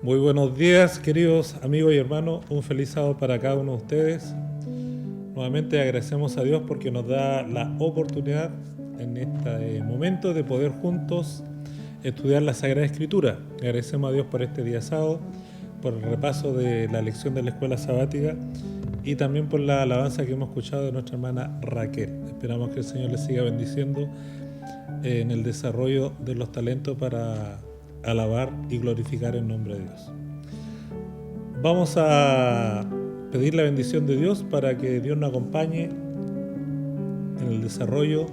Muy buenos días, queridos amigos y hermanos. Un feliz sábado para cada uno de ustedes. Nuevamente agradecemos a Dios porque nos da la oportunidad en este momento de poder juntos estudiar la Sagrada Escritura. Agradecemos a Dios por este día sábado, por el repaso de la lección de la escuela sabática y también por la alabanza que hemos escuchado de nuestra hermana Raquel. Esperamos que el Señor les siga bendiciendo en el desarrollo de los talentos para alabar y glorificar el nombre de Dios. Vamos a pedir la bendición de Dios para que Dios nos acompañe en el desarrollo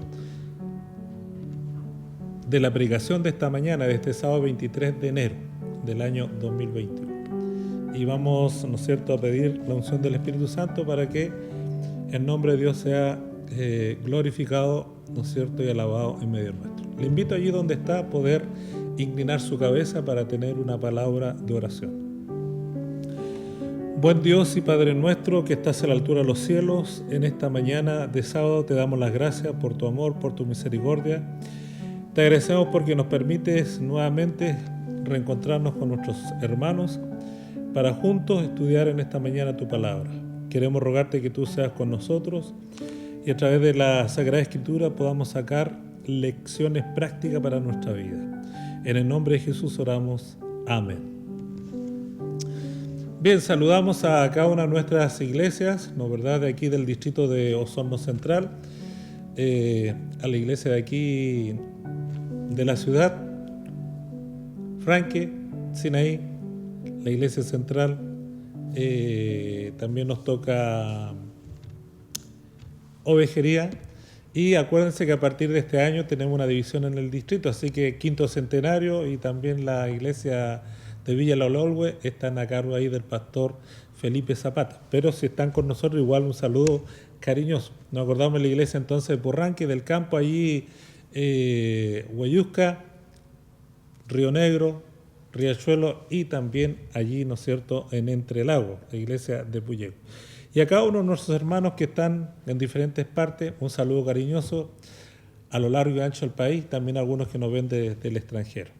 de la predicación de esta mañana, de este sábado 23 de enero del año 2021. Y vamos, ¿no es cierto?, a pedir la unción del Espíritu Santo para que el nombre de Dios sea glorificado, ¿no es cierto?, y alabado en medio nuestro. Le invito allí donde está a poder inclinar su cabeza para tener una palabra de oración. Buen Dios y Padre nuestro que estás a la altura de los cielos, en esta mañana de sábado te damos las gracias por tu amor, por tu misericordia. Te agradecemos porque nos permites nuevamente reencontrarnos con nuestros hermanos para juntos estudiar en esta mañana tu palabra. Queremos rogarte que tú seas con nosotros y a través de la Sagrada Escritura podamos sacar lecciones prácticas para nuestra vida. En el nombre de Jesús oramos. Amén. Bien, saludamos a cada una de nuestras iglesias, ¿no verdad?, de aquí del distrito de Osorno Central, a la iglesia de aquí de la ciudad, Franque, Sinaí, la iglesia central. También nos toca Ovejería. Y acuérdense que a partir de este año tenemos una división en el distrito, así que Quinto Centenario y también la iglesia de Villa La Ololwe están a cargo ahí del pastor Felipe Zapata. Pero si están con nosotros, igual un saludo cariñoso. Nos acordamos de la iglesia entonces de Purranque, del campo allí, Hueyusca, Río Negro, Riachuelo y también allí, ¿no es cierto?, en Entrelagos, la iglesia de Puyehue. Y a cada uno de nuestros hermanos que están en diferentes partes, un saludo cariñoso a lo largo y ancho del país, también a algunos que nos ven desde el extranjero.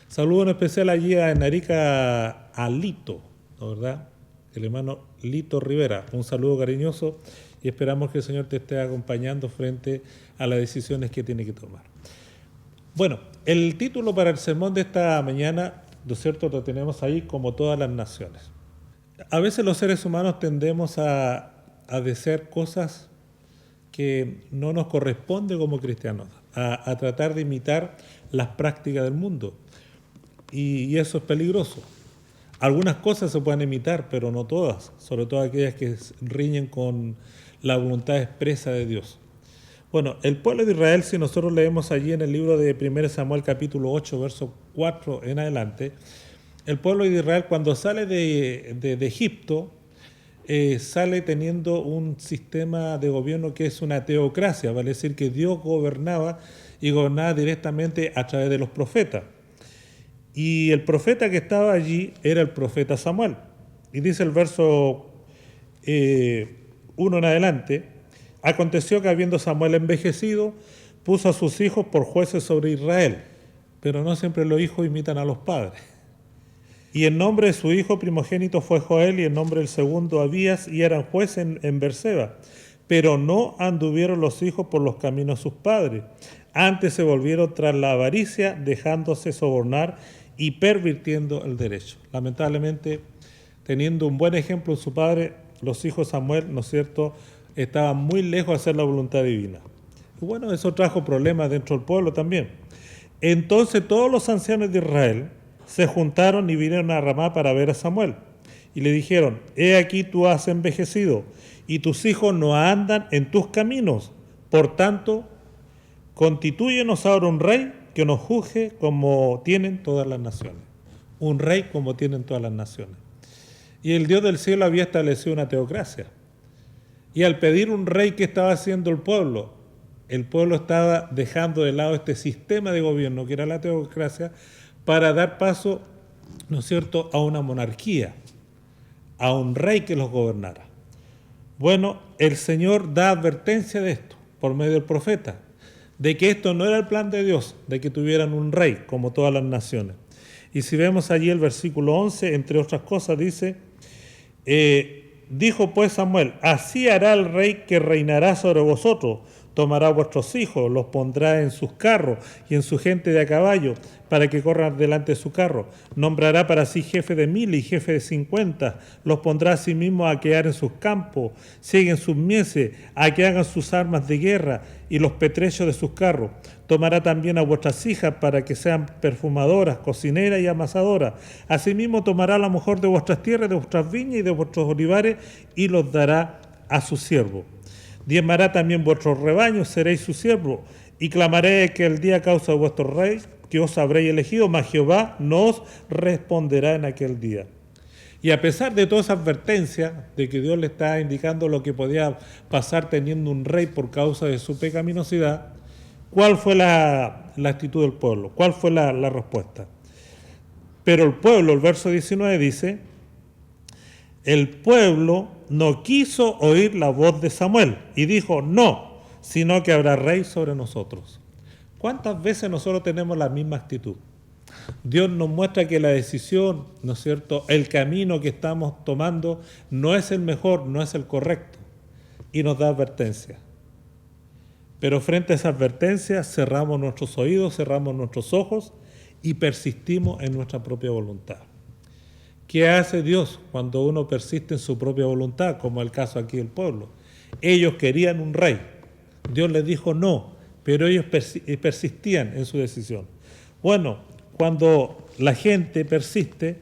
Saludo en especial allí en Arica a Lito, ¿no verdad? El hermano Lito Rivera, un saludo cariñoso y esperamos que el Señor te esté acompañando frente a las decisiones que tiene que tomar. Bueno, el título para el sermón de esta mañana, ¿no es cierto?, lo tenemos ahí como todas las naciones. A veces los seres humanos tendemos a desear cosas que no nos corresponden como cristianos, a tratar de imitar las prácticas del mundo. Y eso es peligroso. Algunas cosas se pueden imitar, pero no todas, sobre todo aquellas que riñen con la voluntad expresa de Dios. Bueno, el pueblo de Israel, si nosotros leemos allí en el libro de 1 Samuel capítulo 8, verso 4 en adelante, el pueblo de Israel cuando sale de Egipto, sale teniendo un sistema de gobierno que es una teocracia, vale decir que Dios gobernaba y gobernaba directamente a través de los profetas. Y el profeta que estaba allí era el profeta Samuel. Y dice el verso 1 en adelante, aconteció que habiendo Samuel envejecido, puso a sus hijos por jueces sobre Israel, pero no siempre los hijos imitan a los padres. Y el nombre de su hijo primogénito fue Joel, y el nombre del segundo Abías, y eran jueces en Berseba. Pero no anduvieron los hijos por los caminos de sus padres. Antes se volvieron tras la avaricia, dejándose sobornar y pervirtiendo el derecho. Lamentablemente, teniendo un buen ejemplo en su padre, los hijos de Samuel, ¿no es cierto?, estaban muy lejos de hacer la voluntad divina. Y bueno, eso trajo problemas dentro del pueblo también. Entonces todos los ancianos de Israel se juntaron y vinieron a Ramá para ver a Samuel. Y le dijeron, he aquí tú has envejecido, y tus hijos no andan en tus caminos. Por tanto, constitúyenos ahora un rey que nos juzgue como tienen todas las naciones. Un rey como tienen todas las naciones. Y el Dios del cielo había establecido una teocracia. Y al pedir un rey, ¿qué estaba haciendo el pueblo? El pueblo estaba dejando de lado este sistema de gobierno, que era la teocracia, para dar paso, ¿no es cierto?, a una monarquía, a un rey que los gobernara. Bueno, el Señor da advertencia de esto por medio del profeta, de que esto no era el plan de Dios, de que tuvieran un rey como todas las naciones. Y si vemos allí el versículo 11, entre otras cosas, dice, dijo pues Samuel, así hará el rey que reinará sobre vosotros, tomará vuestros hijos, los pondrá en sus carros y en su gente de a caballo, para que corran delante de su carro. Nombrará para sí jefe de 1000 y jefe de 50, los pondrá a sí mismo a quedar en sus campos, siguen sus mieses, a que hagan sus armas de guerra y los petrechos de sus carros. Tomará también a vuestras hijas para que sean perfumadoras, cocineras y amasadoras. Asimismo tomará a la mujer de vuestras tierras, de vuestras viñas y de vuestros olivares y los dará a sus siervos. Diezmará también vuestros rebaños, seréis su siervo, y clamaré que el día causa de vuestro rey, que os habréis elegido, mas Jehová no os responderá en aquel día. Y a pesar de toda esa advertencia de que Dios le está indicando lo que podía pasar teniendo un rey por causa de su pecaminosidad, ¿cuál fue la actitud del pueblo? ¿Cuál fue la respuesta? Pero el pueblo, el verso 19 dice, el pueblo no quiso oír la voz de Samuel y dijo, no, sino que habrá rey sobre nosotros. ¿Cuántas veces nosotros tenemos la misma actitud? Dios nos muestra que la decisión, ¿no es cierto?, el camino que estamos tomando no es el mejor, no es el correcto, y nos da advertencia. Pero frente a esa advertencia cerramos nuestros oídos, cerramos nuestros ojos y persistimos en nuestra propia voluntad. ¿Qué hace Dios cuando uno persiste en su propia voluntad, como el caso aquí del pueblo? Ellos querían un rey. Dios les dijo no, pero ellos persistían en su decisión. Bueno, cuando la gente persiste,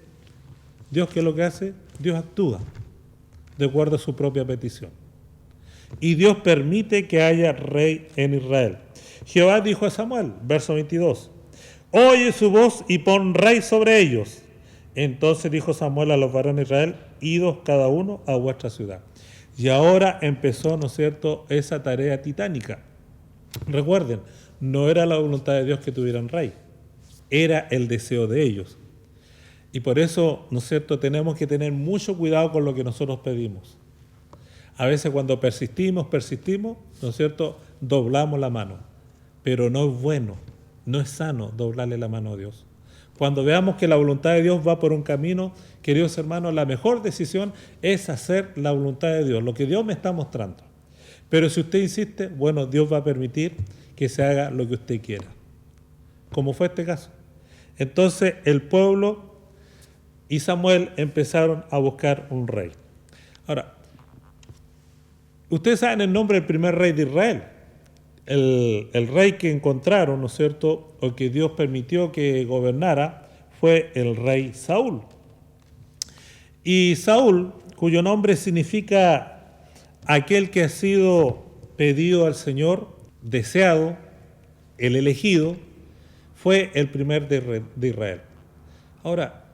¿Dios qué es lo que hace? Dios actúa de acuerdo a su propia petición. Y Dios permite que haya rey en Israel. Jehová dijo a Samuel, verso 22, oye su voz y pon rey sobre ellos. Entonces dijo Samuel a los varones de Israel, idos cada uno a vuestra ciudad. Y ahora empezó, ¿no es cierto?, esa tarea titánica. Recuerden, no era la voluntad de Dios que tuvieran rey, era el deseo de ellos. Y por eso, ¿no es cierto?, tenemos que tener mucho cuidado con lo que nosotros pedimos. A veces cuando persistimos, ¿no es cierto?, doblamos la mano. Pero no es bueno, no es sano doblarle la mano a Dios. Cuando veamos que la voluntad de Dios va por un camino, queridos hermanos, la mejor decisión es hacer la voluntad de Dios, lo que Dios me está mostrando. Pero si usted insiste, bueno, Dios va a permitir que se haga lo que usted quiera. Como fue este caso. Entonces el pueblo y Samuel empezaron a buscar un rey. Ahora, ustedes saben el nombre del primer rey de Israel. El rey que encontraron, ¿no es cierto?, o que Dios permitió que gobernara, fue el rey Saúl. Y Saúl, cuyo nombre significa aquel que ha sido pedido al Señor, deseado, el elegido, fue el primer de Israel. Ahora,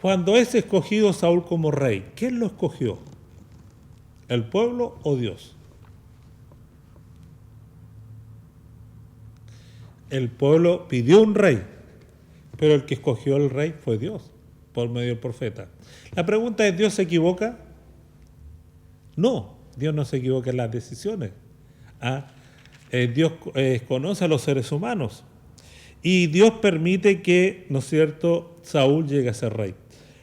cuando es escogido Saúl como rey, ¿quién lo escogió? ¿El pueblo o Dios? El pueblo pidió un rey, pero el que escogió el rey fue Dios, por medio del profeta. La pregunta es, ¿Dios se equivoca? No, Dios no se equivoca en las decisiones. Dios conoce a los seres humanos y Dios permite que, ¿no es cierto?, Saúl llegue a ser rey.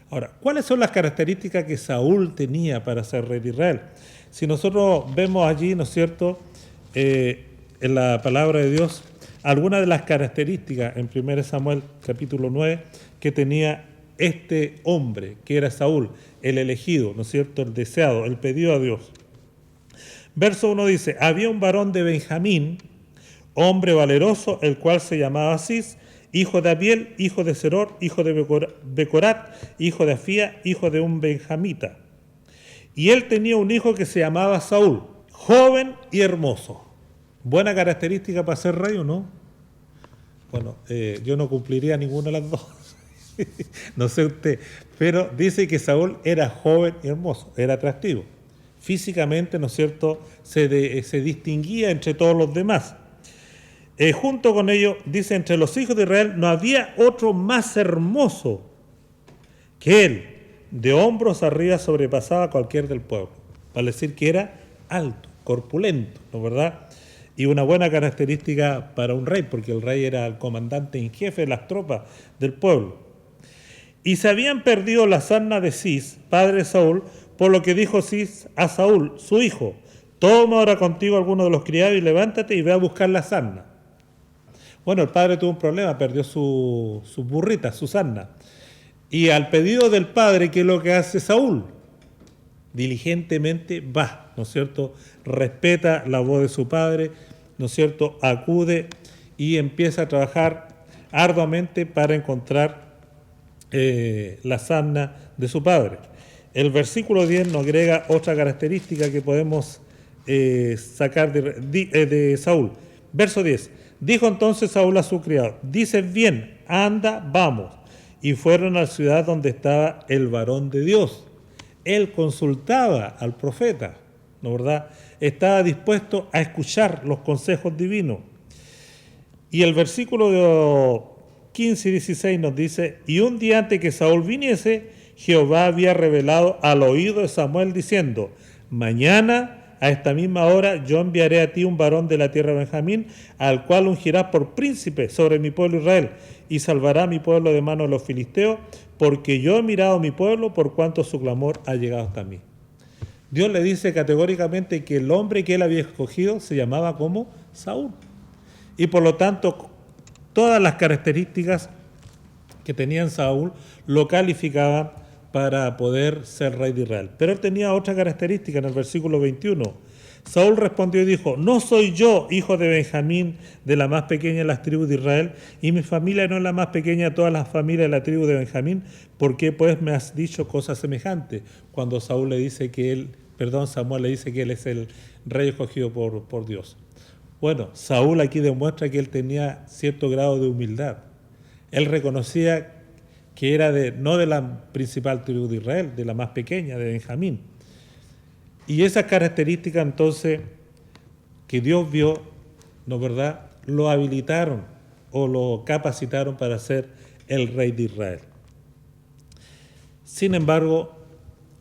Ahora, ¿cuáles son las características que Saúl tenía para ser rey de Israel? Si nosotros vemos allí, ¿no es cierto?, en la palabra de Dios, algunas de las características en 1 Samuel capítulo 9 que tenía este hombre, que era Saúl, el elegido, ¿no es cierto?, el deseado, el pedido a Dios. Verso 1 dice, había un varón de Benjamín, hombre valeroso, el cual se llamaba Cis, hijo de Abiel, hijo de Seror, hijo de Becorat, hijo de Afía, hijo de un benjamita. Y él tenía un hijo que se llamaba Saúl, joven y hermoso. ¿Buena característica para ser rey o no? Bueno, yo no cumpliría ninguna de las dos. No sé usted, pero dice que Saúl era joven y hermoso, era atractivo. Físicamente, ¿no es cierto?, se distinguía entre todos los demás. Junto con ello, dice, entre los hijos de Israel no había otro más hermoso que él. De hombros arriba sobrepasaba a cualquier del pueblo. Para decir que era alto, corpulento, ¿no es verdad? y una buena característica para un rey, porque el rey era el comandante en jefe de las tropas del pueblo. Y se habían perdido la sarna de Cis, padre de Saúl, por lo que dijo Cis a Saúl, su hijo: toma ahora contigo alguno de los criados y levántate y ve a buscar la sarna. Bueno, el padre tuvo un problema, perdió su burrita, su sarna. Y al pedido del padre, ¿qué es lo que hace Saúl? Diligentemente va, ¿no es cierto? Respeta la voz de su padre, ¿no es cierto? Acude y empieza a trabajar arduamente para encontrar la sarna de su padre. El versículo 10 nos agrega otra característica que podemos sacar de Saúl. Verso 10. Dijo entonces Saúl a su criado: dices bien, anda, vamos. Y fueron a la ciudad donde estaba el varón de Dios. Él consultaba al profeta, ¿no verdad? Estaba dispuesto a escuchar los consejos divinos. Y el versículo 15 y 16 nos dice: y un día antes que Saúl viniese, Jehová había revelado al oído de Samuel diciendo: mañana a esta misma hora yo enviaré a ti un varón de la tierra de Benjamín, al cual ungirás por príncipe sobre mi pueblo Israel, y salvará a mi pueblo de manos de los filisteos, porque yo he mirado a mi pueblo por cuanto su clamor ha llegado hasta mí. Dios le dice categóricamente que el hombre que él había escogido se llamaba como Saúl. Y por lo tanto, todas las características que tenía Saúl lo calificaban para poder ser rey de Israel. Pero él tenía otra característica en el versículo 21. Saúl respondió y dijo: no soy yo hijo de Benjamín, de la más pequeña de las tribus de Israel, y mi familia no es la más pequeña de todas las familias de la tribu de Benjamín. ¿Por qué pues me has dicho cosas semejantes? Cuando Samuel le dice que él es el rey escogido por Dios. Bueno, Saúl aquí demuestra que él tenía cierto grado de humildad. Él reconocía que era no de la principal tribu de Israel, de la más pequeña, de Benjamín. Y esas características entonces que Dios vio, ¿no verdad?, lo habilitaron o lo capacitaron para ser el rey de Israel. Sin embargo,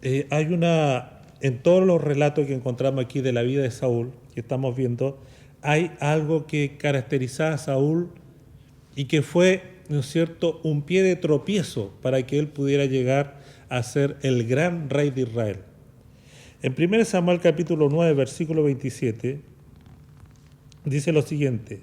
en todos los relatos que encontramos aquí de la vida de Saúl, que estamos viendo, hay algo que caracterizaba a Saúl y que fue, ¿no es cierto?, un pie de tropiezo para que él pudiera llegar a ser el gran rey de Israel. En 1 Samuel capítulo 9, versículo 27, dice lo siguiente: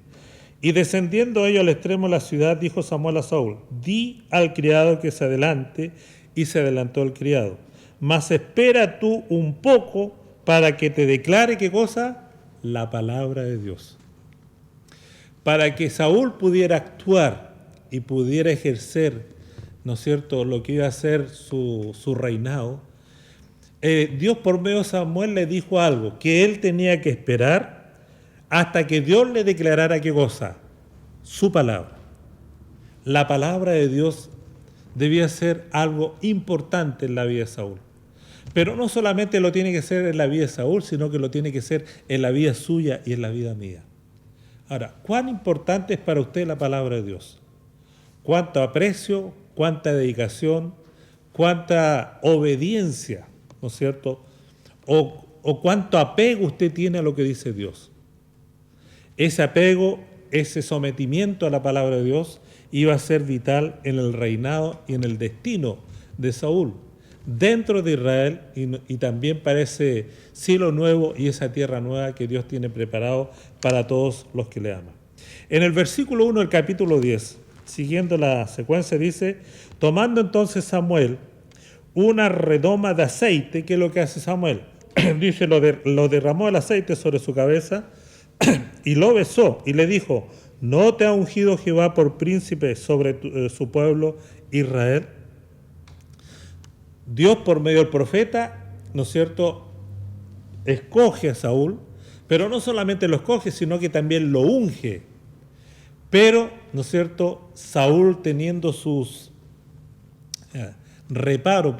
y descendiendo ellos al extremo de la ciudad, dijo Samuel a Saúl: di al criado que se adelante, y se adelantó el criado. Mas espera tú un poco para que te declare, ¿qué cosa? La palabra de Dios. Para que Saúl pudiera actuar y pudiera ejercer, ¿no es cierto?, lo que iba a ser su reinado, Dios por medio de Samuel le dijo algo, que él tenía que esperar hasta que Dios le declarara, ¿qué cosa? Su palabra. La palabra de Dios debía ser algo importante en la vida de Saúl. Pero no solamente lo tiene que ser en la vida de Saúl, sino que lo tiene que ser en la vida suya y en la vida mía. Ahora, ¿cuán importante es para usted la palabra de Dios? ¿Cuánto aprecio, cuánta dedicación, cuánta obediencia, ¿no es cierto? O cuánto apego usted tiene a lo que dice Dios. Ese apego, ese sometimiento a la palabra de Dios iba a ser vital en el reinado y en el destino de Saúl, dentro de Israel y también para ese cielo nuevo y esa tierra nueva que Dios tiene preparado para todos los que le aman. En el versículo 1 del capítulo 10, siguiendo la secuencia, dice: tomando entonces Samuel una redoma de aceite, ¿qué es lo que hace Samuel? Dice, lo derramó el aceite sobre su cabeza y lo besó y le dijo: ¿no te ha ungido Jehová por príncipe sobre su pueblo Israel? Dios por medio del profeta, ¿no es cierto?, escoge a Saúl, pero no solamente lo escoge, sino que también lo unge. Pero, ¿no es cierto?, Saúl teniendo sus reparos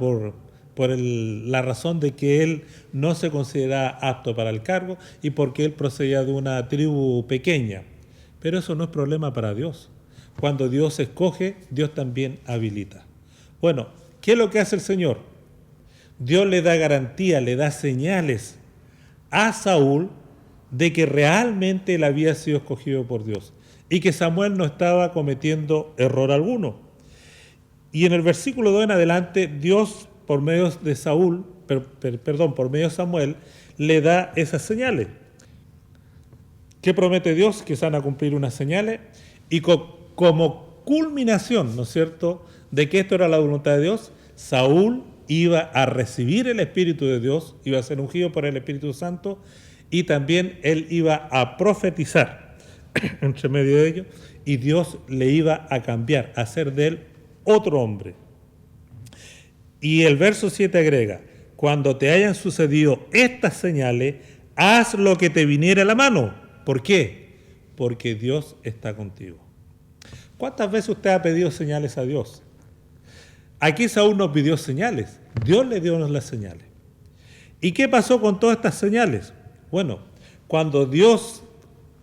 por la razón de que él no se consideraba apto para el cargo y porque él procedía de una tribu pequeña. Pero eso no es problema para Dios. Cuando Dios escoge, Dios también habilita. Bueno, ¿qué es lo que hace el Señor? Dios le da garantía, le da señales a Saúl de que realmente él había sido escogido por Dios y que Samuel no estaba cometiendo error alguno. Y en el versículo 2 en adelante, Dios, por medio de por medio de Samuel, le da esas señales. ¿Qué promete Dios? Que se van a cumplir unas señales y como culminación, ¿no es cierto?, de que esto era la voluntad de Dios, Saúl iba a recibir el Espíritu de Dios, iba a ser ungido por el Espíritu Santo y también él iba a profetizar entre medio de ellos y Dios le iba a cambiar, a hacer de él otro hombre. Y el verso 7 agrega, cuando te hayan sucedido estas señales, haz lo que te viniera a la mano. ¿Por qué? Porque Dios está contigo. ¿Cuántas veces usted ha pedido señales a Dios? Aquí Saúl nos pidió señales. Dios le dio las señales. ¿Y qué pasó con todas estas señales? Bueno, cuando Dios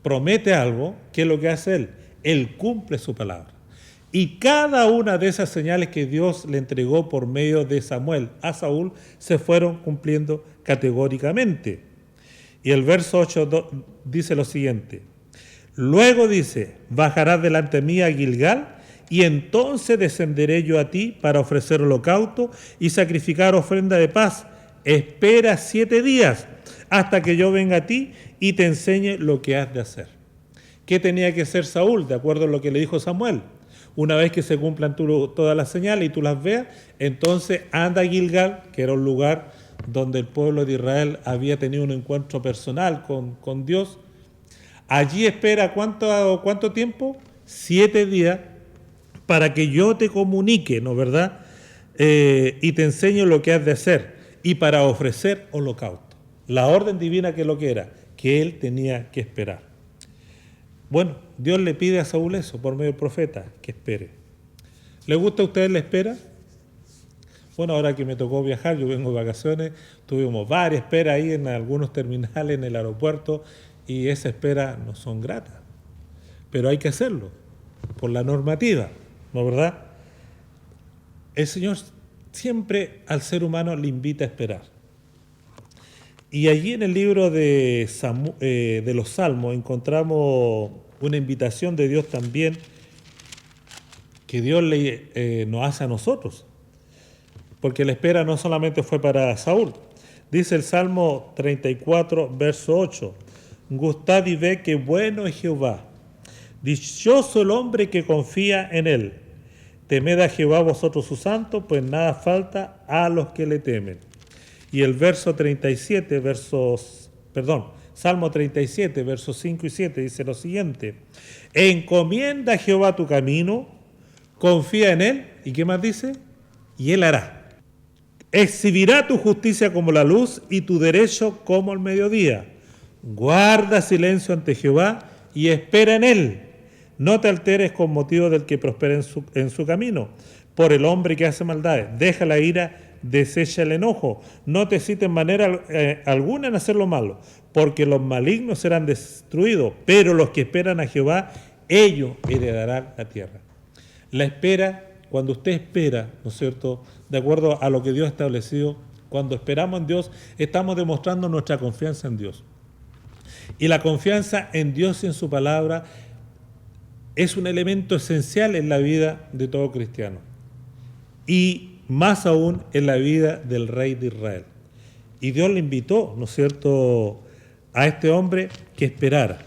promete algo, ¿qué es lo que hace Él? Él cumple su palabra. Y cada una de esas señales que Dios le entregó por medio de Samuel a Saúl se fueron cumpliendo categóricamente. Y el verso 8 dice lo siguiente. Luego dice, bajarás delante mía a Gilgal, y entonces descenderé yo a ti para ofrecer holocausto y sacrificar ofrenda de paz. Espera 7 días hasta que yo venga a ti y te enseñe lo que has de hacer. ¿Qué tenía que hacer Saúl? De acuerdo a lo que le dijo Samuel. Una vez que se cumplan todas las señales y tú las veas, entonces anda a Gilgal, que era un lugar donde el pueblo de Israel había tenido un encuentro personal con Dios. Allí espera ¿cuánto tiempo? 7 días para que yo te comunique, ¿no verdad? Y te enseño lo que has de hacer y para ofrecer holocausto. La orden divina, que es lo que era, que él tenía que esperar. Bueno, Dios le pide a Saúl eso por medio del profeta, que espere. ¿Le gusta a ustedes la espera? Bueno, ahora que me tocó viajar, yo vengo de vacaciones, tuvimos varias esperas ahí en algunos terminales en el aeropuerto y esa espera no son gratas. Pero hay que hacerlo, por la normativa, ¿no verdad? El Señor siempre al ser humano le invita a esperar. Y allí en el libro de los Salmos encontramos una invitación de Dios también que Dios nos hace a nosotros. Porque la espera no solamente fue para Saúl. Dice el Salmo 34, verso 8, gustad y ve que bueno es Jehová. Dichoso el hombre que confía en él. Temed a Jehová vosotros sus santos, pues nada falta a los que le temen. Y el verso 37, Salmo 37, versos 5 y 7 dice lo siguiente. Encomienda a Jehová tu camino, confía en él, ¿y qué más dice? Y él hará. Exhibirá tu justicia como la luz y tu derecho como el mediodía. Guarda silencio ante Jehová y espera en él. No te alteres con motivo del que prospera en su camino, por el hombre que hace maldades. Deja la ira, desecha el enojo. No te cites en manera alguna en hacer lo malo, porque los malignos serán destruidos, pero los que esperan a Jehová, ellos heredarán la tierra. La espera, cuando usted espera, ¿no es cierto?, de acuerdo a lo que Dios ha establecido, cuando esperamos en Dios, estamos demostrando nuestra confianza en Dios. Y la confianza en Dios y en su palabra es un elemento esencial en la vida de todo cristiano. Y más aún en la vida del rey de Israel. Y Dios le invitó, ¿no es cierto?, a este hombre que esperara.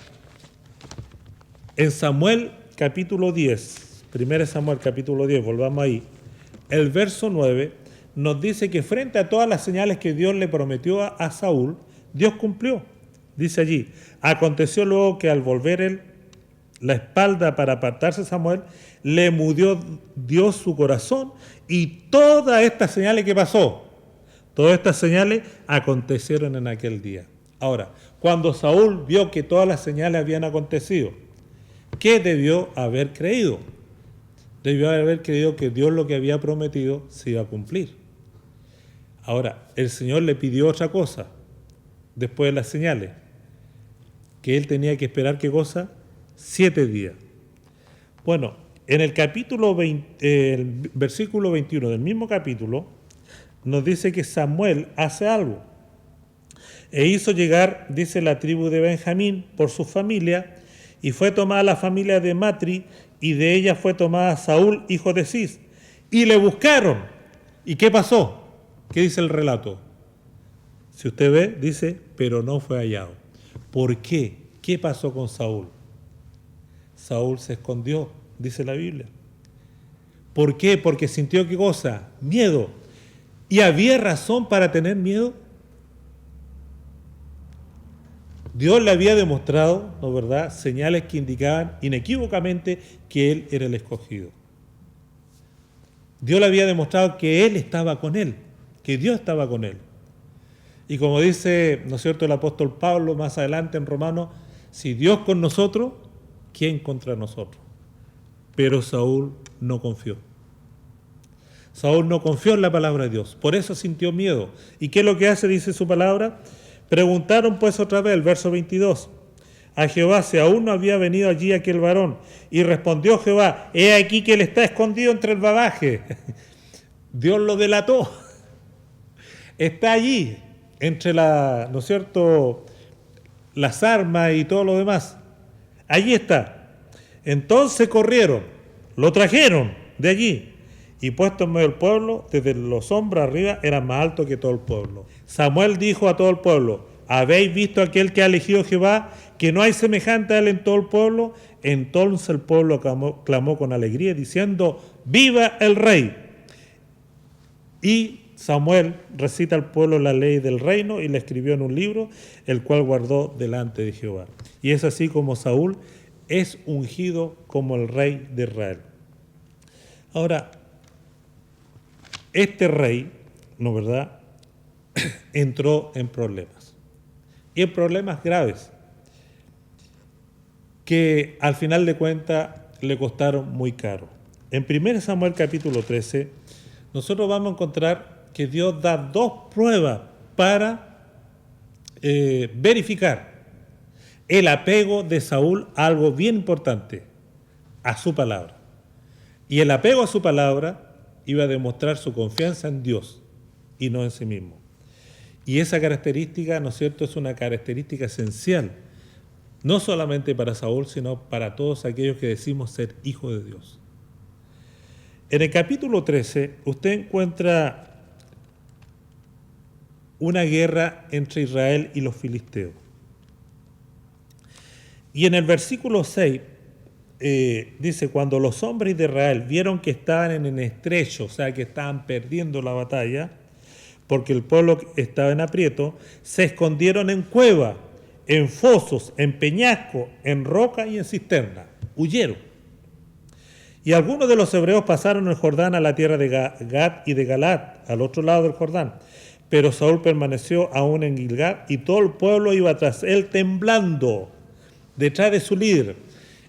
En Samuel capítulo 10, 1 Samuel capítulo 10, volvamos ahí, el verso 9 nos dice que frente a todas las señales que Dios le prometió a Saúl, Dios cumplió. Dice allí, aconteció luego que al volver él la espalda para apartarse Samuel, le mudó Dios su corazón y todas estas señales que pasó, todas estas señales acontecieron en aquel día. Ahora, cuando Saúl vio que todas las señales habían acontecido, ¿qué debió haber creído? Debió haber creído que Dios lo que había prometido se iba a cumplir. Ahora, el Señor le pidió otra cosa después de las señales, que él tenía que esperar, ¿qué cosa? 7 días. Bueno, en el el versículo 21 del mismo capítulo, nos dice que Samuel hace algo. E hizo llegar, dice, la tribu de Benjamín por su familia, y fue tomada la familia de Matri, y de ella fue tomada Saúl, hijo de Cis. Y le buscaron. ¿Y qué pasó? ¿Qué dice el relato? Si usted ve, dice, pero no fue hallado. ¿Por qué? ¿Qué pasó con Saúl? Saúl se escondió, dice la Biblia. ¿Por qué? Porque sintió, ¿qué cosa? Miedo. ¿Y había razón para tener miedo? Dios le había demostrado, ¿no verdad?, señales que indicaban inequívocamente que él era el escogido. Dios le había demostrado que él estaba con él, que Dios estaba con él. Y como dice, ¿no es cierto?, el apóstol Pablo más adelante en Romanos, si Dios con nosotros, ¿quién contra nosotros? Pero Saúl no confió. Saúl no confió en la palabra de Dios, por eso sintió miedo. ¿Y qué es lo que hace, dice su palabra? Preguntaron pues otra vez, el verso 22, a Jehová si aún no había venido allí aquel varón. Y respondió Jehová, he aquí que él está escondido entre el bagaje. Dios lo delató. Está allí, entre ¿no es cierto?, las armas y todo lo demás. Allí está. Entonces corrieron, lo trajeron de allí, y puesto en medio del pueblo, desde los hombros arriba, era más alto que todo el pueblo. Samuel dijo a todo el pueblo, ¿habéis visto aquel que ha elegido Jehová, que no hay semejante a él en todo el pueblo? Entonces el pueblo clamó con alegría, diciendo, ¡viva el rey! Y Samuel recita al pueblo la ley del reino y la escribió en un libro, el cual guardó delante de Jehová. Y es así como Saúl es ungido como el rey de Israel. Ahora, este rey, ¿no verdad?, entró en problemas. Y en problemas graves, que al final de cuentas le costaron muy caro. En 1 Samuel capítulo 13, nosotros vamos a encontrar que Dios da dos pruebas para verificar el apego de Saúl a algo bien importante, a su palabra. Y el apego a su palabra iba a demostrar su confianza en Dios y no en sí mismo. Y esa característica, ¿no es cierto?, es una característica esencial, no solamente para Saúl, sino para todos aquellos que decimos ser hijos de Dios. En el capítulo 13, usted encuentra una guerra entre Israel y los filisteos. Y en el versículo 6 dice, cuando los hombres de Israel vieron que estaban en el estrecho, o sea, que estaban perdiendo la batalla, porque el pueblo estaba en aprieto, se escondieron en cuevas, en fosos, en peñascos, en roca y en cisterna. Huyeron. Y algunos de los hebreos pasaron el Jordán a la tierra de Gad y de Galaad, al otro lado del Jordán. Pero Saúl permaneció aún en Gilgal y todo el pueblo iba tras él temblando, detrás de su líder.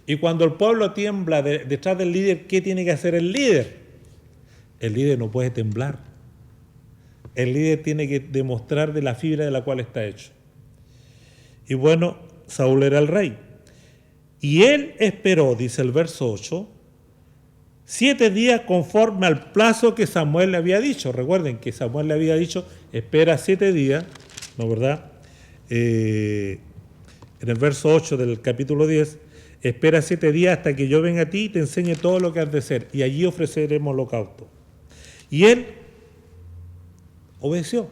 Y cuando el pueblo tiembla detrás del líder, ¿qué tiene que hacer el líder? El líder no puede temblar. El líder tiene que demostrar de la fibra de la cual está hecho. Y bueno, Saúl era el rey. Y él esperó, dice el verso 8, 7 días conforme al plazo que Samuel le había dicho. Recuerden que Samuel le había dicho, espera 7 días, ¿no verdad? En el verso 8 del capítulo 10, espera 7 días hasta que yo venga a ti y te enseñe todo lo que has de hacer, y allí ofreceremos holocausto. Y él obedeció,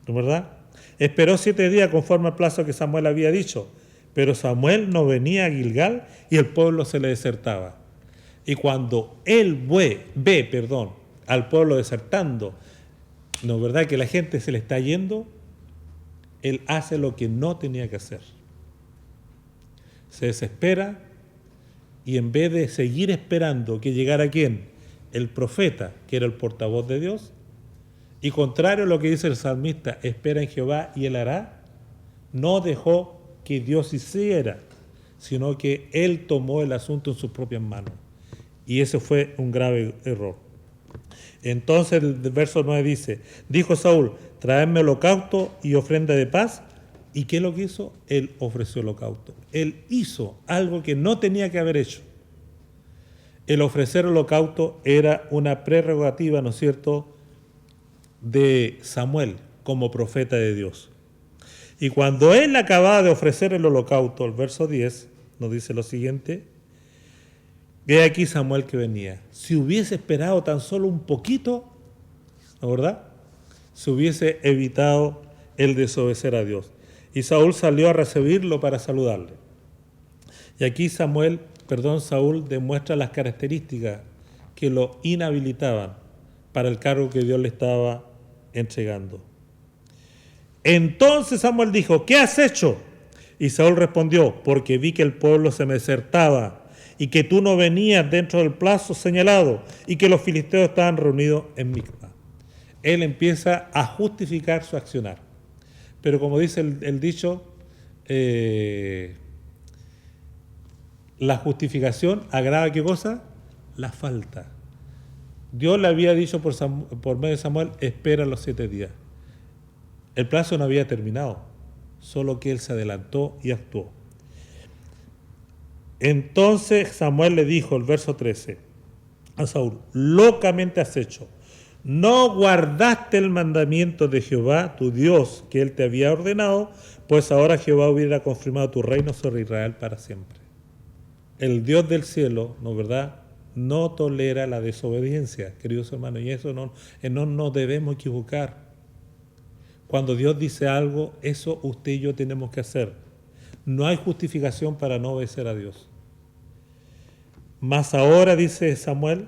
¿no verdad? Esperó 7 días conforme al plazo que Samuel había dicho, pero Samuel no venía a Gilgal y el pueblo se le desertaba. Y cuando él ve al pueblo desertando, ¿no es verdad?, que la gente se le está yendo, él hace lo que no tenía que hacer. Se desespera y en vez de seguir esperando que llegara ¿quién? El profeta, que era el portavoz de Dios, y contrario a lo que dice el salmista, espera en Jehová y él hará, no dejó que Dios hiciera, sino que él tomó el asunto en sus propias manos. Y ese fue un grave error. Entonces el verso 9 dice, dijo Saúl, traedme holocausto y ofrenda de paz. ¿Y qué es lo que hizo? Él ofreció holocausto. Él hizo algo que no tenía que haber hecho. El ofrecer holocausto era una prerrogativa, ¿no es cierto?, de Samuel como profeta de Dios. Y cuando él acababa de ofrecer el holocausto, el verso 10 nos dice lo siguiente: he aquí Samuel que venía. Si hubiese esperado tan solo un poquito, ¿no, verdad?, se hubiese evitado el desobedecer a Dios. Y Saúl salió a recibirlo para saludarle. Y aquí Saúl demuestra las características que lo inhabilitaban para el cargo que Dios le estaba entregando. Entonces Samuel dijo: ¿qué has hecho? Y Saúl respondió: porque vi que el pueblo se me desertaba y que tú no venías dentro del plazo señalado y que los filisteos estaban reunidos en Micma. Él empieza a justificar su accionar. Pero como dice el dicho, la justificación agrava ¿qué cosa? La falta. Dios le había dicho por medio de Samuel: espera los 7 días. El plazo no había terminado, solo que él se adelantó y actuó. Entonces Samuel le dijo, el verso 13, a Saúl: locamente has hecho. No guardaste el mandamiento de Jehová, tu Dios, que él te había ordenado, pues ahora Jehová hubiera confirmado tu reino sobre Israel para siempre. El Dios del cielo, ¿no verdad?, no tolera la desobediencia, queridos hermanos, y eso no nos debemos equivocar. Cuando Dios dice algo, eso usted y yo tenemos que hacer. No hay justificación para no obedecer a Dios. Mas ahora, dice Samuel,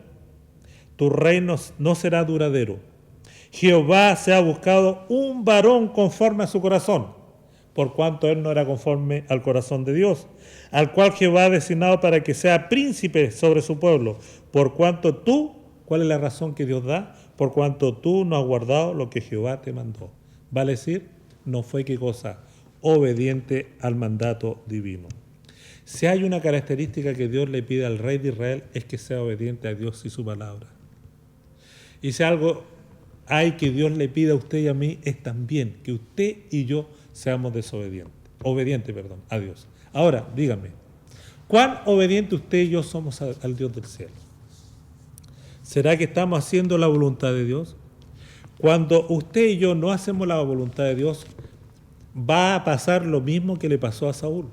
tu reino no será duradero. Jehová se ha buscado un varón conforme a su corazón, por cuanto él no era conforme al corazón de Dios, al cual Jehová ha designado para que sea príncipe sobre su pueblo, por cuanto tú, ¿cuál es la razón que Dios da? Por cuanto tú no has guardado lo que Jehová te mandó. Vale decir, no fue qué cosa, obediente al mandato divino. Si hay una característica que Dios le pide al rey de Israel, es que sea obediente a Dios y su palabra. Y si algo hay que Dios le pide a usted y a mí, es también que usted y yo seamos obedientes a Dios. Ahora, dígame, ¿cuán obediente usted y yo somos al Dios del cielo? ¿Será que estamos haciendo la voluntad de Dios? Cuando usted y yo no hacemos la voluntad de Dios, va a pasar lo mismo que le pasó a Saúl: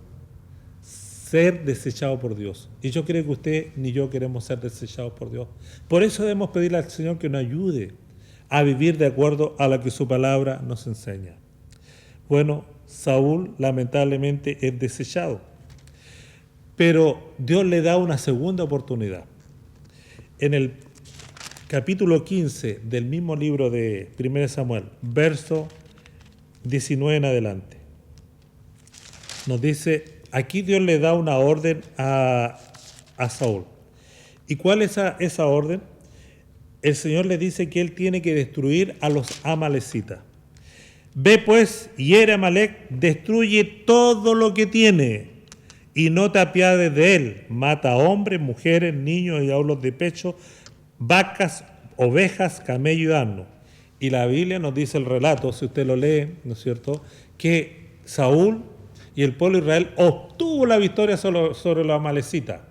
ser desechado por Dios. Y yo creo que usted ni yo queremos ser desechados por Dios. Por eso debemos pedirle al Señor que nos ayude a vivir de acuerdo a lo que su palabra nos enseña. Bueno, Saúl lamentablemente es desechado, pero Dios le da una segunda oportunidad. En el capítulo 15 del mismo libro de 1 Samuel, verso 19 en adelante, nos dice, aquí Dios le da una orden a Saúl. ¿Y cuál es esa orden? El Señor le dice que él tiene que destruir a los amalecitas. Ve pues, hiere a Amalec, destruye todo lo que tiene y no te apiades de él. Mata a hombres, mujeres, niños y aulos de pecho, vacas, ovejas, camello y asno. Y la Biblia nos dice el relato, si usted lo lee, ¿no es cierto?, que Saúl y el pueblo de Israel obtuvo la victoria sobre los amalecitas.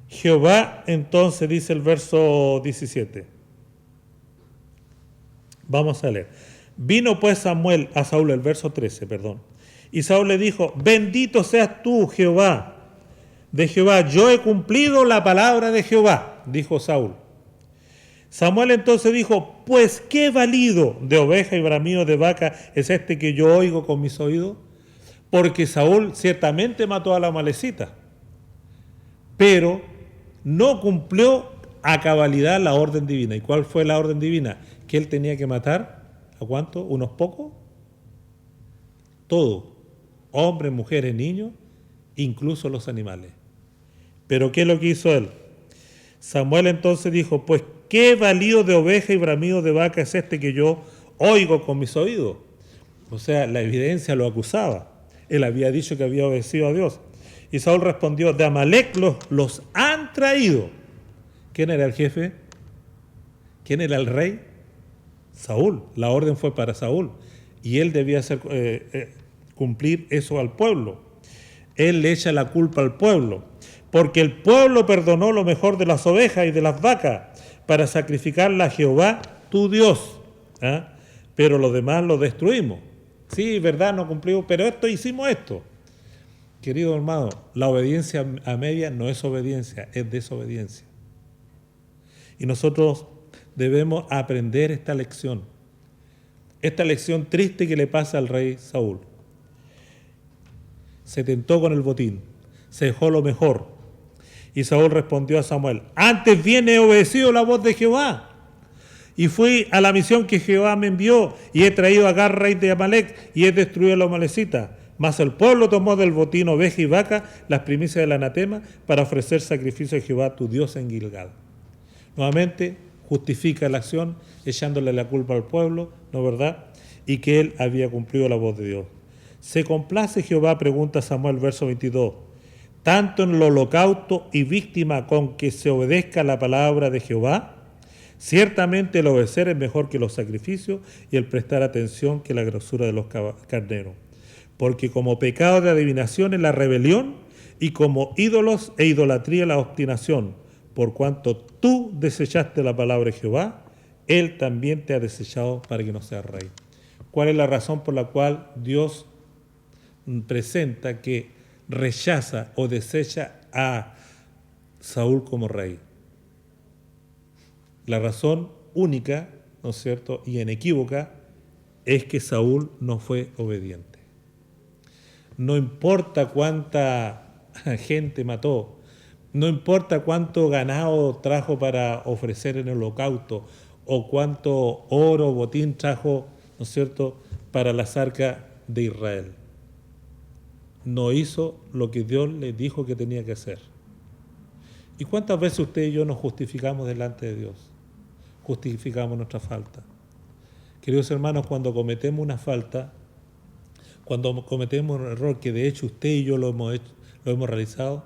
Jehová, entonces, dice el verso 17. Vamos a leer. Vino pues Samuel a Saúl, el verso 13, y Saúl le dijo: bendito seas tú, Jehová, de Jehová, yo he cumplido la palabra de Jehová, dijo Saúl. Samuel entonces dijo: pues qué balido de oveja y bramido de vaca es este que yo oigo con mis oídos, porque Saúl ciertamente mató a la amalecita, pero no cumplió a cabalidad la orden divina. ¿Y cuál fue la orden divina? Que él tenía que matar, ¿a cuánto? ¿Unos pocos? Todo, hombres, mujeres, niños, incluso los animales. ¿Pero qué es lo que hizo él? Samuel entonces dijo: pues qué balido de oveja y bramido de vaca es este que yo oigo con mis oídos. O sea, la evidencia lo acusaba. Él había dicho que había obedecido a Dios. Y Saúl respondió: de Amalec los han traído. ¿Quién era el jefe? ¿Quién era el rey? Saúl. La orden fue para Saúl. Y él debía cumplir eso al pueblo. Él le echa la culpa al pueblo. Porque el pueblo perdonó lo mejor de las ovejas y de las vacas para sacrificarla a Jehová, tu Dios. Pero lo demás lo destruimos. Sí, verdad, no cumplimos, pero hicimos esto. Querido hermano, la obediencia a media no es obediencia, es desobediencia. Y nosotros debemos aprender esta lección triste que le pasa al rey Saúl. Se tentó con el botín, se dejó lo mejor. Y Saúl respondió a Samuel: antes bien he obedecido la voz de Jehová, y fui a la misión que Jehová me envió, y he traído a Agar, rey de Amalec, y he destruido a los amalecitas. Mas el pueblo tomó del botín oveja y vaca, las primicias del anatema, para ofrecer sacrificio a Jehová tu Dios en Gilgal. Nuevamente justifica la acción, echándole la culpa al pueblo, ¿no es verdad? Y que él había cumplido la voz de Dios. ¿Se complace Jehová? Pregunta Samuel, verso 22. Tanto en el holocausto y víctima con que se obedezca la palabra de Jehová. Ciertamente el obedecer es mejor que los sacrificios y el prestar atención que la grosura de los carneros. Porque como pecado de adivinación es la rebelión, y como ídolos e idolatría la obstinación. Por cuanto tú desechaste la palabra de Jehová, él también te ha desechado para que no seas rey. ¿Cuál es la razón por la cual Dios presenta que rechaza o desecha a Saúl como rey? La razón única, ¿no es cierto?, y inequívoca, es que Saúl no fue obediente. No importa cuánta gente mató, no importa cuánto ganado trajo para ofrecer en el holocausto, o cuánto oro, botín trajo, ¿no es cierto?, para las arcas de Israel. No hizo lo que Dios le dijo que tenía que hacer. ¿Y cuántas veces usted y yo nos justificamos delante de Dios? Justificamos nuestra falta. Queridos hermanos, cuando cometemos una falta, cuando cometemos un error, que de hecho usted y yo lo hemos realizado,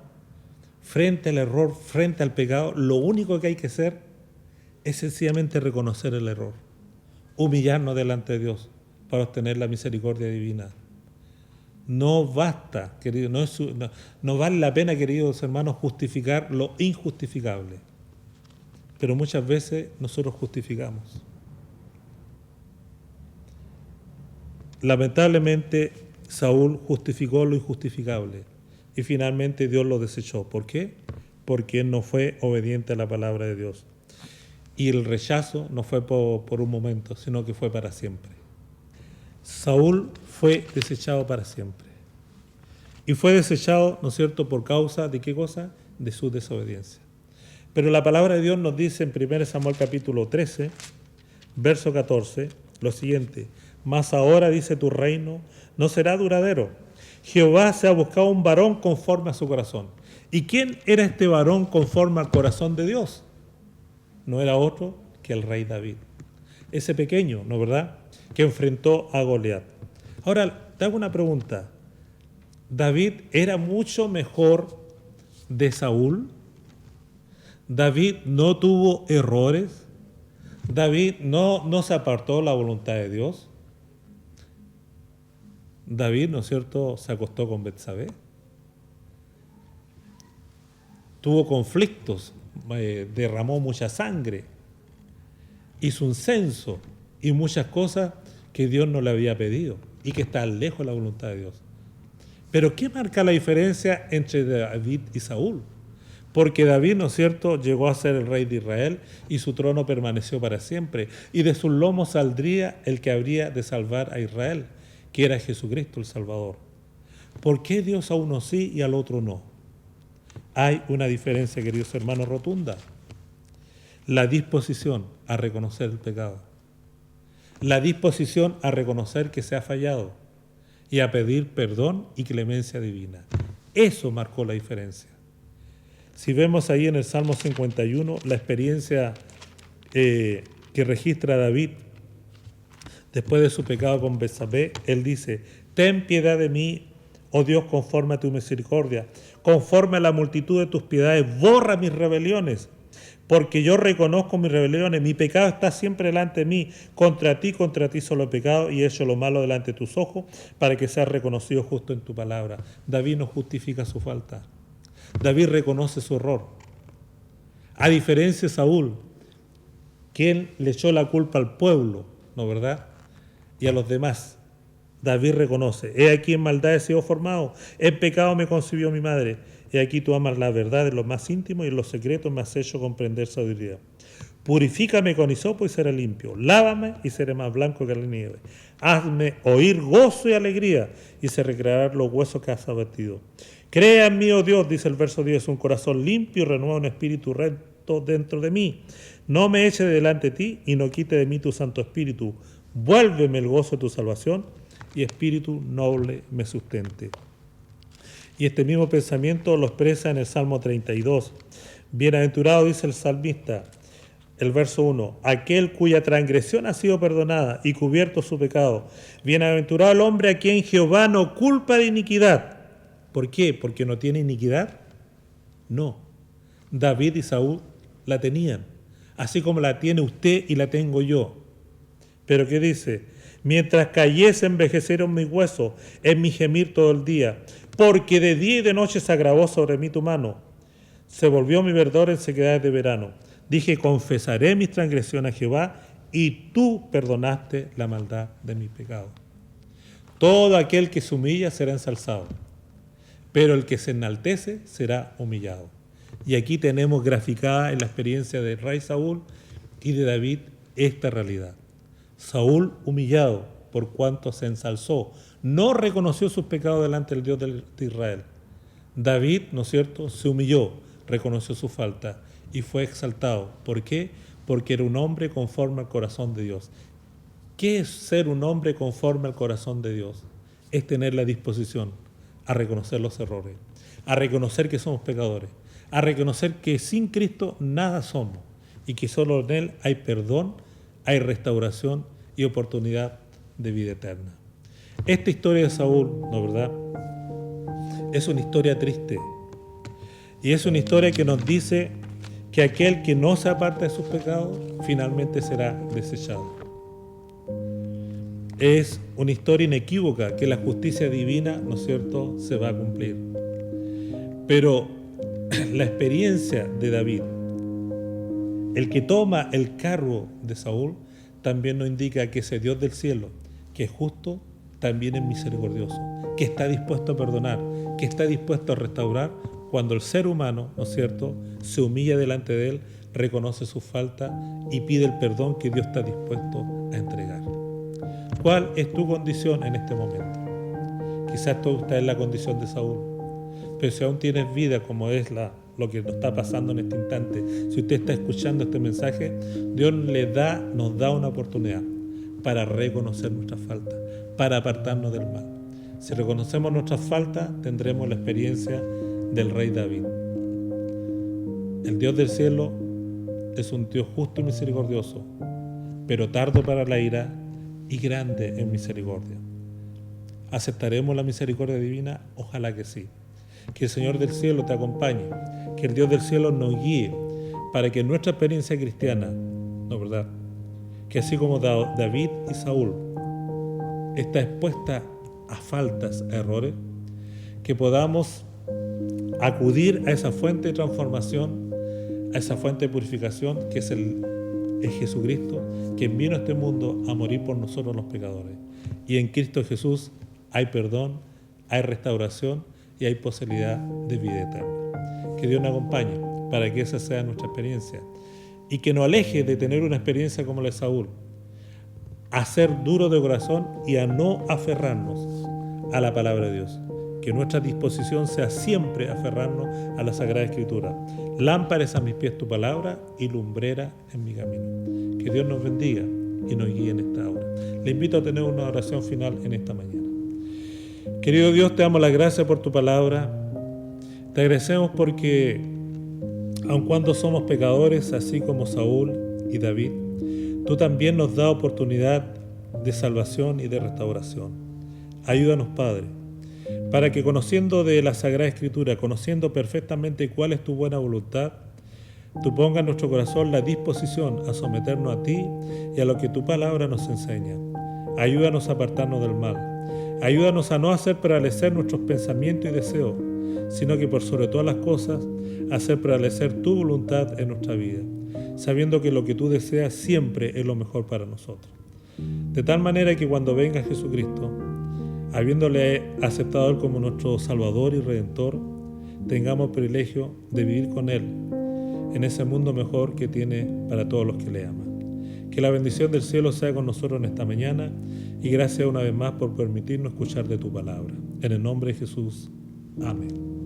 frente al error, frente al pecado, lo único que hay que hacer es sencillamente reconocer el error, humillarnos delante de Dios para obtener la misericordia divina. No basta, querido, no vale la pena, queridos hermanos, justificar lo injustificable. Pero muchas veces nosotros justificamos. Lamentablemente, Saúl justificó lo injustificable y finalmente Dios lo desechó. ¿Por qué? Porque él no fue obediente a la palabra de Dios. Y el rechazo no fue por un momento, sino que fue para siempre. Saúl fue desechado para siempre. Y fue desechado, ¿no es cierto?, por causa de ¿qué cosa? De su desobediencia. Pero la palabra de Dios nos dice en 1 Samuel capítulo 13, verso 14, lo siguiente: mas ahora, dice, tu reino no será duradero. Jehová se ha buscado un varón conforme a su corazón. ¿Y quién era este varón conforme al corazón de Dios? No era otro que el rey David. Ese pequeño, ¿no es verdad?, que enfrentó a Goliat. Ahora, te hago una pregunta. ¿David era mucho mejor de Saúl? ¿David no tuvo errores? ¿David no se apartó de la voluntad de Dios? David, ¿no es cierto?, se acostó con Betsabé. Tuvo conflictos, derramó mucha sangre, hizo un censo y muchas cosas que Dios no le había pedido y que están lejos de la voluntad de Dios. Pero ¿qué marca la diferencia entre David y Saúl? Porque David, ¿no es cierto?, llegó a ser el rey de Israel y su trono permaneció para siempre. Y de sus lomos saldría el que habría de salvar a Israel, que era Jesucristo el Salvador. ¿Por qué Dios a uno sí y al otro no? Hay una diferencia, queridos hermanos, rotunda. La disposición a reconocer el pecado. La disposición a reconocer que se ha fallado y a pedir perdón y clemencia divina. Eso marcó la diferencia. Si vemos ahí en el Salmo 51 la experiencia que registra David después de su pecado con Betsabé, él dice: ten piedad de mí, oh Dios, conforme a tu misericordia, conforme a la multitud de tus piedades, borra mis rebeliones, porque yo reconozco mis rebeliones, mi pecado está siempre delante de mí, contra ti solo he pecado y he hecho lo malo delante de tus ojos, para que seas reconocido justo en tu palabra. David no justifica su falta. David reconoce su error. A diferencia de Saúl, quien le echó la culpa al pueblo, ¿no verdad?, y a los demás, David reconoce, he aquí en maldad he sido formado, en pecado me concibió mi madre. He aquí tú amas la verdad en lo más íntimo y en los secretos me has hecho comprender sabiduría. Purifícame con hisopo y seré limpio. Lávame y seré más blanco que la nieve. Hazme oír gozo y alegría y se recrearán los huesos que has abatido. Crea en mí, oh Dios, dice el verso 10, un corazón limpio y renueva un espíritu recto dentro de mí. No me eche de delante de ti y no quite de mí tu Santo Espíritu. Vuélveme el gozo de tu salvación y espíritu noble me sustente. Y este mismo pensamiento lo expresa en el Salmo 32. Bienaventurado, dice el salmista, el verso 1, aquel cuya transgresión ha sido perdonada y cubierto su pecado. Bienaventurado el hombre a quien Jehová no culpa de iniquidad. ¿Por qué? ¿Porque no tiene iniquidad? No. David y Saúl la tenían, así como la tiene usted y la tengo yo. Pero ¿qué dice? Mientras cayese envejecieron mis huesos, en mi gemir todo el día, porque de día y de noche se agravó sobre mí tu mano. Se volvió mi verdor en sequedades de verano. Dije, confesaré mis transgresiones a Jehová, y tú perdonaste la maldad de mis pecados. Todo aquel que se humilla será ensalzado, pero el que se enaltece será humillado. Y aquí tenemos graficada en la experiencia del rey Saúl y de David esta realidad. Saúl humillado por cuanto se ensalzó, no reconoció sus pecados delante del Dios de Israel. David, ¿no es cierto?, se humilló, reconoció su falta y fue exaltado. ¿Por qué? Porque era un hombre conforme al corazón de Dios. ¿Qué es ser un hombre conforme al corazón de Dios? Es tener la disposición a reconocer los errores, a reconocer que somos pecadores, a reconocer que sin Cristo nada somos y que solo en Él hay perdón, hay restauración y oportunidad de vida eterna. Esta historia de Saúl, ¿no es verdad?, es una historia triste y es una historia que nos dice que aquel que no se aparta de sus pecados finalmente será desechado. Es una historia inequívoca que la justicia divina, ¿no es cierto?, se va a cumplir. Pero la experiencia de David, el que toma el cargo de Saúl, también nos indica que ese Dios del cielo, que es justo, también es misericordioso, que está dispuesto a perdonar, que está dispuesto a restaurar cuando el ser humano, ¿no es cierto?, se humilla delante de Él, reconoce su falta y pide el perdón que Dios está dispuesto a entregar. ¿Cuál es tu condición en este momento? Quizás tú estás en la condición de Saúl, pero si aún tienes vida como es lo que nos está pasando en este instante, si usted está escuchando este mensaje, Dios nos da una oportunidad para reconocer nuestras faltas, para apartarnos del mal. Si reconocemos nuestras faltas, tendremos la experiencia del rey David. El Dios del cielo es un Dios justo y misericordioso, pero tardo para la ira y grande en misericordia. ¿Aceptaremos la misericordia divina? Ojalá que sí. Que el Señor del cielo te acompañe, que el Dios del cielo nos guíe para que nuestra experiencia cristiana, ¿no es verdad?, que así como David y Saúl está expuesta a faltas, a errores, que podamos acudir a esa fuente de transformación, a esa fuente de purificación que es Jesucristo, quien vino a este mundo a morir por nosotros los pecadores. Y en Cristo Jesús hay perdón, hay restauración y hay posibilidad de vida eterna. Que Dios nos acompañe para que esa sea nuestra experiencia y que nos aleje de tener una experiencia como la de Saúl, a ser duro de corazón y a no aferrarnos a la palabra de Dios. Que nuestra disposición sea siempre aferrarnos a la Sagrada Escritura. Lámpara es a mis pies tu palabra y lumbrera en mi camino. Que Dios nos bendiga y nos guíe en esta hora. Le invito a tener una oración final en esta mañana. Querido Dios, te damos las gracias por tu palabra. Te agradecemos porque, aun cuando somos pecadores, así como Saúl y David, tú también nos das oportunidad de salvación y de restauración. Ayúdanos, Padre, para que conociendo de la Sagrada Escritura, conociendo perfectamente cuál es tu buena voluntad, tú pongas en nuestro corazón la disposición a someternos a ti y a lo que tu palabra nos enseña. Ayúdanos a apartarnos del mal. Ayúdanos a no hacer prevalecer nuestros pensamientos y deseos, sino que por sobre todas las cosas, hacer prevalecer tu voluntad en nuestra vida, sabiendo que lo que tú deseas siempre es lo mejor para nosotros. De tal manera que cuando venga Jesucristo, habiéndole aceptado a Él como nuestro Salvador y Redentor, tengamos el privilegio de vivir con Él en ese mundo mejor que tiene para todos los que le aman. Que la bendición del cielo sea con nosotros en esta mañana y gracias una vez más por permitirnos escuchar de tu palabra. En el nombre de Jesús. Amén.